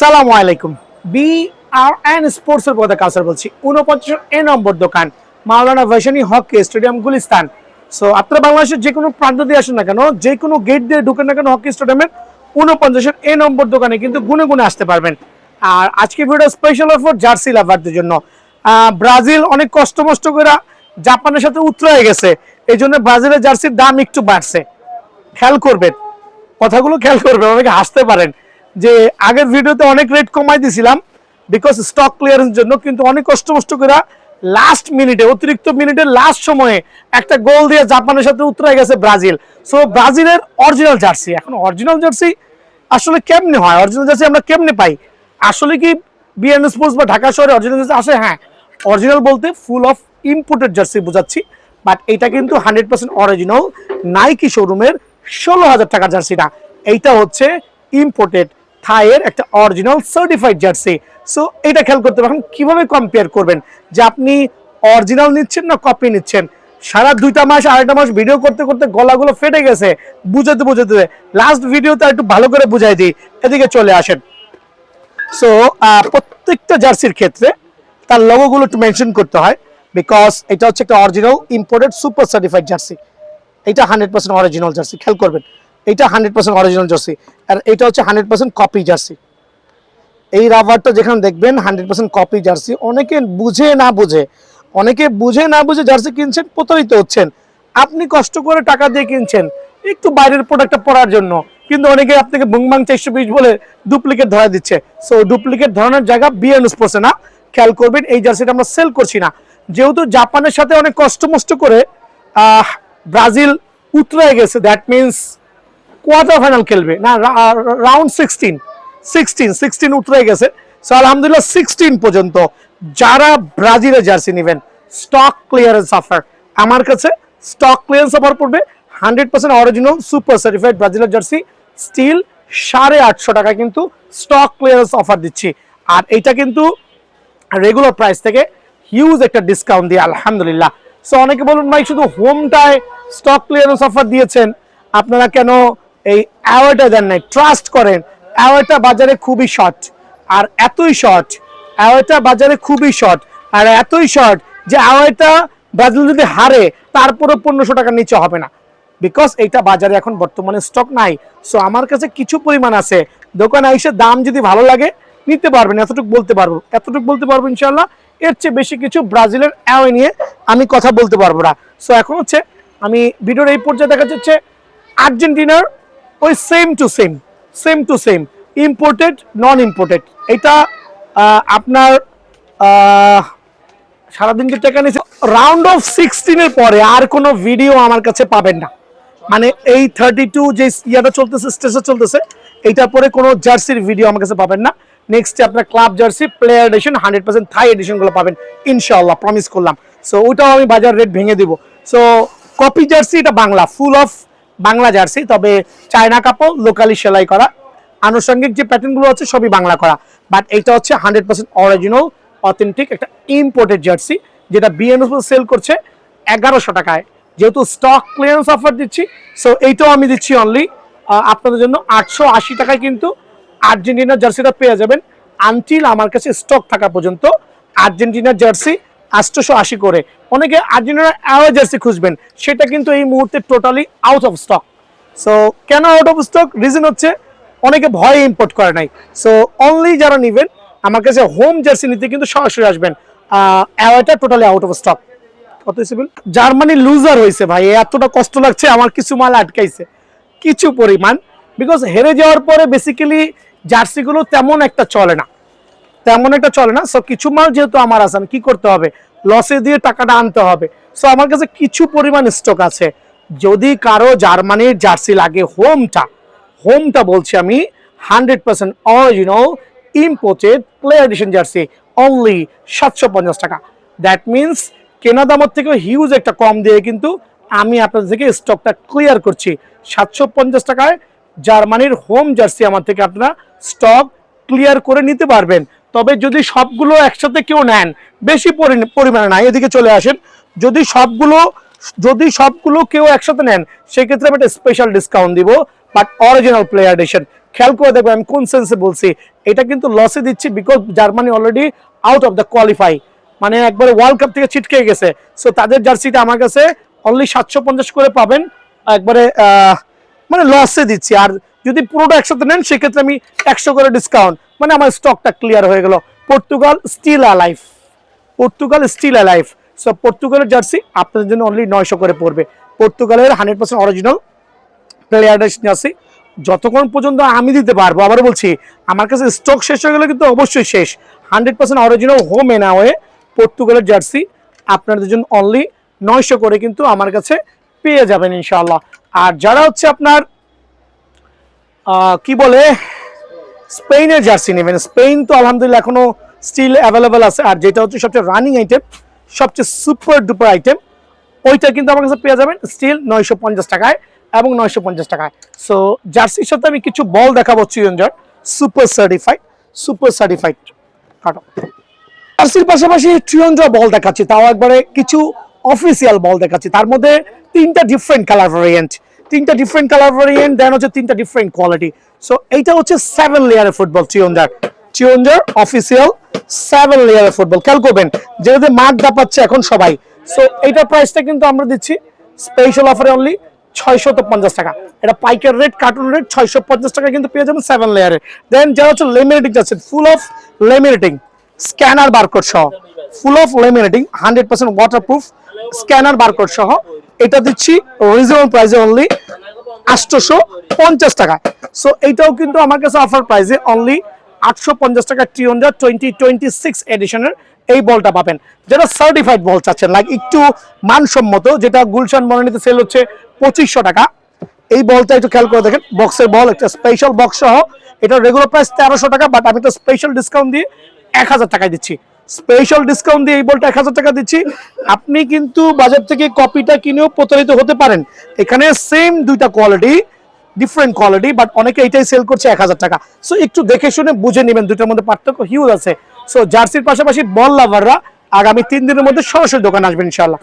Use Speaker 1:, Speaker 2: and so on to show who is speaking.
Speaker 1: আসসালামু আলাইকুম। BRN স্পোর্টসের পথে কাউসার বলছি। 49 নম্বর দোকান, Maulana Bhasani hockey stadium, Gulistan. So আপনারা বাংলাদেশের যে কোনো প্রান্ত দিয়ে আসেন না কেন, যে কোনো গেট দিয়ে ঢুকেন না কেন, হকি স্টেডিয়ামের 49 নম্বর দোকানে কিন্তু গুনে গুনে আসতে পারবেন। আর আজকে ভিডিও স্পেশাল অফার জার্সি লাভারদের জন্য। ব্রাজিল অনেক কষ্ট মষ্ট করে জাপানের সাথে উতরে গেছে, এই জন্য ব্রাজিলের জার্সির দাম একটু বাড়ছে। খেয়াল করবেন, কথাগুলো খেয়াল করবেন, অনেকে হাসতে পারেন যে আগের ভিডিওতে অনেক রেট কমাই দিয়েছিলাম বিকজ স্টক ক্লিয়ারেন্সের জন্য, কিন্তু অনেক কষ্ট মষ্ট করে লাস্ট মিনিটে, অতিরিক্ত মিনিটের লাস্ট সময়ে একটা গোল দিয়ে জাপানের সাথে উতরে গেছে ব্রাজিল। সো ব্রাজিলের অরিজিনাল জার্সি, এখন অরিজিনাল জার্সি আসলে কেমনে হয়, অরিজিনাল জার্সি আমরা কেমনে পাই? আসলে কি বিএন স্পোর্টস বা ঢাকা শহরে অরিজিনাল জার্সি আসে? হ্যাঁ, অরিজিনাল বলতে ফুল অফ ইম্পোর্টেড জার্সি বোঝাচ্ছি, বাট এটা কিন্তু 100% অরিজিনাল নাইকি শোরুমের 16,000 টাকার জার্সি না, এইটা হচ্ছে ইম্পোর্টেড থাইয়ের একটা অরিজিনাল সার্টিফাইড জার্সি। সো এটা খেয়াল করতে পারেন। কিভাবে কম্পেয়ার করবেন যে আপনি অরিজিনাল নিচ্ছেন না কপি নিচ্ছেন? সারা 2টা মাস 2.5 মাস ভিডিও করতে করতে গলাগুলো ফেটে গেছে বুঝাতে বুঝাতে, লাস্ট ভিডিওতে একটু ভালো করে বুঝাই দিই, এদিকে চলে আসেন। সো প্রত্যেকটা জার্সির ক্ষেত্রে তার লোগোগুলো একটু মেনশন করতে হয়, বিকজ এটা হচ্ছে একটা original imported super certified jersey. এটা 100% অরিজিনাল জার্সি, খেয়াল করবেন। এটা 100% অরিজিনাল জার্সি, আর এটা হচ্ছে 100% কপি জার্সি। এই রাবারটা যেখানে দেখবেন 100% কপি জার্সি। অনেকে বুঝে না বুঝে জার্সি কিনছেন, প্রতারিত হচ্ছেন। আপনি কষ্ট করে টাকা দিয়ে কিনছেন একটু বাইরের প্রোডাক্টটা পড়ার জন্য, কিন্তু অনেকে আপনাকে বুংবাং 420 বলে ডুপ্লিকেট ধরা দিচ্ছে। সো ডুপ্লিকেট ধরনের জায়গা বিএন স্পোর্টসে না, খেয়াল করবেন। এই জার্সিটা আমরা সেল করছি না, যেহেতু জাপানের সাথে অনেক কষ্ট মষ্ট করে ব্রাজিল উতরে গেছে, দ্যাট মিনস কোয়ার্টার ফাইনাল খেলবে না, রাউন্ড 16 উতরে গেছে। সো আলহামদুলিল্লাহ 16 পর্যন্ত যারা ব্রাজিলের জার্সি নেবেন, স্টক ক্লিয়ারেন্স অফার আমার কাছে। স্টক ক্লিয়ারেন্স অফার পড়বে 100% অরিজিনাল সুপার সার্টিফাইড ব্রাজিলের জার্সি, স্টিল 850 টাকা কিন্তু স্টক ক্লিয়ারেন্স অফার দিচ্ছি। আর এইটা কিন্তু রেগুলার প্রাইস থেকে হিউজ একটা ডিসকাউন্ট দিয়ে আলহামদুলিল্লাহ। সো অনেকে বলুন ভাই শুধু হোমটায় স্টক ক্লিয়ারেন্স অফার দিয়েছেন, আপনারা কেন এই অ্যাওয়েটা দেন নাই? ট্রাস্ট করেন, অ্যাওয়েটা বাজারে খুবই শর্ট, আর এতই শর্ট, অ্যাওয়েটা বাজারে খুবই শর্ট আর এতই শর্ট যে অ্যাওয়েটা ব্রাজিল যদি হারে তারপরে 1500 টাকার নিচে হবে না, বিকজ এইটা বাজারে এখন বর্তমানে স্টক নাই। সো আমার কাছে কিছু পরিমাণ আছে, দোকানে এসে দাম যদি ভালো লাগে নিতে পারবেন, এতটুকু বলতে পারবো ইনশাল্লাহ। এর চেয়ে বেশি কিছু ব্রাজিলের অ্যাওয়ে নিয়ে আমি কথা বলতে পারবো না। সো এখন হচ্ছে আমি ভিডিওর এই পর্যায়ে দেখা যাচ্ছে আর্জেন্টিনার ওই same to same imported non imported, এটা আপনার সারাদিন যে টাকা নিয়েছে রাউন্ড অফ 16 পরে আর কোনো ভিডিও আমার কাছে পাবেন না। মানে এই 32 যে ইয়াটা চলতেছে, স্টেজে চলতেছে, এইটার পরে কোনো জার্সির ভিডিও আমার কাছে পাবেন না। নেক্সটে আপনার ক্লাব জার্সি, প্লেয়ার এডিশন, 100% থাই এডিশনগুলো পাবেন ইনশাআল্লাহ, প্রমিস করলাম। সো ওটাও আমি বাজার রেট ভেঙে দিব। সো কপি জার্সি এটা Bangla, full of Bangla jersey, তবে চায়না কাপড় লোকালি সেলাই করা, আনুষঙ্গিক যে প্যাটার্নগুলো আছে সবই বাংলা করা, বাট এইটা হচ্ছে 100% অরিজিনাল অথেন্টিক একটা ইম্পোর্টেড জার্সি, যেটা বিএন সেল করছে 1100 টাকায়। যেহেতু স্টক ক্লিয়ারেন্স অফার দিচ্ছি, সো এইটাও আমি দিচ্ছি অনলি আপনাদের জন্য 880 টাকায় কিন্তু আর্জেন্টিনার জার্সিটা পেয়ে যাবেন। আনটিল আমার কাছে স্টক থাকা পর্যন্ত আর্জেন্টিনার জার্সি 880 করে। অনেকে আর্জেন্টিনার অ্যাওয়ে জার্সি খুঁজবেন, সেটা কিন্তু এই মুহূর্তে totally out of stock. So কেন আউট অফ স্টক? রিজন হচ্ছে অনেকে ভয়ে ইম্পোর্ট করে নাই। সো অনলি যারা নেবেন আমার কাছে হোম জার্সি নিতে কিন্তু সরাসরি আসবেন, অ্যাওয়েটা টোটালি আউট অফ স্টক। কত হিসেবে জার্মানি লুজার হয়েছে ভাই, এতটা কষ্ট লাগছে আমার, কিছু মাল আটকাইছে কিছু পরিমাণ, বিকজ হেরে যাওয়ার পরে বেসিক্যালি জার্সিগুলো তেমন একটা চলে না। সো কিছু মাল যেহেতু আমার আছে, আমি কি করতে হবে? লসে দিয়ে টাকাটা আনতে হবে। সো আমার কাছে কিছু পরিমাণ স্টক আছে। যদি কারো জার্মানির জার্সি লাগে, হোমটা বলছি আমি, 100% original imported player addition jersey, only 750 টাকা। দ্যাট মিনস কেনা দামের থেকে হিউজ একটা কম দিয়ে কিন্তু আমি আপনাদের থেকে স্টকটা ক্লিয়ার করছি। 750 টাকায় জার্মানির হোম জার্সি আমার থেকে আপনারা স্টক ক্লিয়ার করে নিতে পারবেন। তবে যদি সবগুলো একসাথে কেউ নেন, বেশি পরিমাণে নাই, এদিকে চলে আসেন, যদি সবগুলো কেউ একসাথে নেন, সেক্ষেত্রে আমি একটা স্পেশাল ডিসকাউন্ট দিব, বাট অরিজিনাল প্লেয়ার এডিশন খেয়াল করে দেখবেন আমি কোন সেন্সে বলছি, এটা কিন্তু লসে দিচ্ছি because Germany already out of the qualify, মানে একবারে ওয়ার্ল্ড কাপ থেকে ছিটকে গেছে। সো তাদের জার্সিটা আমার কাছে অনলি 750 করে পাবেন, একবারে মানে লসে দিচ্ছি। আর যদি পুরোটা একসাথে নেন সেক্ষেত্রে আমি 100 করে ডিসকাউন্ট, মানে আমার স্টকটা ক্লিয়ার হয়ে গেল। Portugal still alive, Portugal still alive. So পর্তুগালের জার্সি আপনাদের জন্য অনলি 900 করে পড়বে। পর্তুগালের 100% অরিজিনাল প্লেয়ার জার্সি যতক্ষণ পর্যন্ত আমি দিতে পারবো, আবারও বলছি আমার কাছে স্টক শেষ হয়ে গেলে কিন্তু অবশ্যই শেষ। 100% অরিজিনাল হোম এন্ড অ্যাওয়ে পর্তুগালের জার্সি আপনাদের জন্য অনলি 900 করে কিন্তু আমার কাছে পেয়ে যাবেন ইনশাআল্লাহ। আর যারা হচ্ছে আপনার কি বলে স্পেনের জার্সি নেবেন, স্পেন তো আলহামদুলিল্লাহ এখনো স্টিল অ্যাভেলেবেল আছে। আর যেটা হচ্ছে সবচেয়ে রানিং আইটেম, সবচেয়ে সুপার ডুপার আইটেম, ওইটা কিন্তু আমার কাছে পেয়ে যাবেন স্টিল 950 টাকায় এবং 950 টাকায়। সো জার্সির সাথে আমি কিছু বল দেখাবো চিরঞ্জার সুপার সার্টিফাইড, সুপার সার্টিফাইড কাটো। জার্সির পাশাপাশি ট্রিয়ঞ্জা বল দেখাচ্ছি, তাও একবারে কিছু অফিসিয়াল বল দেখাচ্ছি। তার মধ্যে 3টা ডিফারেন্ট কালার ভেরিয়েন্ট, 3টা ডিফারেন্ট কালার ভেরিয়েন্ট, দেন হচ্ছে 3টা ডিফারেন্ট কোয়ালিটি। সো এইটা হচ্ছে 7 লেয়ারের ফুটবল ট্রিয়ঞ্জার, ট্রিয়ঞ্জার অফিসিয়াল 7 লেয়ারের ফুটবল। খেয়াল করবেন যেহেতু মাঠ দাপাচ্ছে এখন সবাই, সো এইটার প্রাইসটা কিন্তু আমরা দিচ্ছি স্পেশাল অফারে অনলি 650 টাকা। এটা পাইকার রেট, কার্টুন রেট 650 টাকা কিন্তু পেয়ে যাবেন 7 লেয়ারে। দেন যারা হচ্ছে লেমিনেটিং আছে, full of laminating scanner barcode সহ, full of laminating 100% waterproof scanner barcode সহ, এটা দিচ্ছি রিজনেবল প্রাইসে অনলি 850 টাকা। সো এইটাও কিন্তু আমার কাছে অফার প্রাইসে অনলি 850 টাকা ট্রিয়ঞ্জা 2026 এডিশনের এই বলটা পাবেন। যেটা সার্টিফাইড বল চাচ্ছেন, লাইক একটু মানসম্মত, যেটা গুলশান বনানীতে সেল হচ্ছে 2500 টাকা, এই বলটা একটু খেয়াল করে দেখেন। বক্সের বল, একটা স্পেশাল বক্স সহ, এটা রেগুলার প্রাইস 1300 টাকা, বাট আমি তো স্পেশাল ডিসকাউন্ট দিয়ে 1000 টাকায় দিচ্ছি। স্পেশাল ডিসকাউন্ট দিয়ে এই বলটা 1000 টাকা দিচ্ছি। আপনি কিন্তু বাজার থেকে কপিটা কিনেও প্রতারিত হতে পারেন। এখানে সেম দুইটা কোয়ালিটি, ডিফারেন্ট কোয়ালিটি, বাট অনেকে এটাই সেল করছে 1000 টাকা। সো একটু দেখে শুনে বুঝে নেবেন, দুইটার মধ্যে পার্থক্য হিউজ আছে। সো জার্সির পাশাপাশি বল লাভাররা আগামী 3 দিনের মধ্যে সরাসরি দোকানে আসবেন ইনশাআল্লাহ।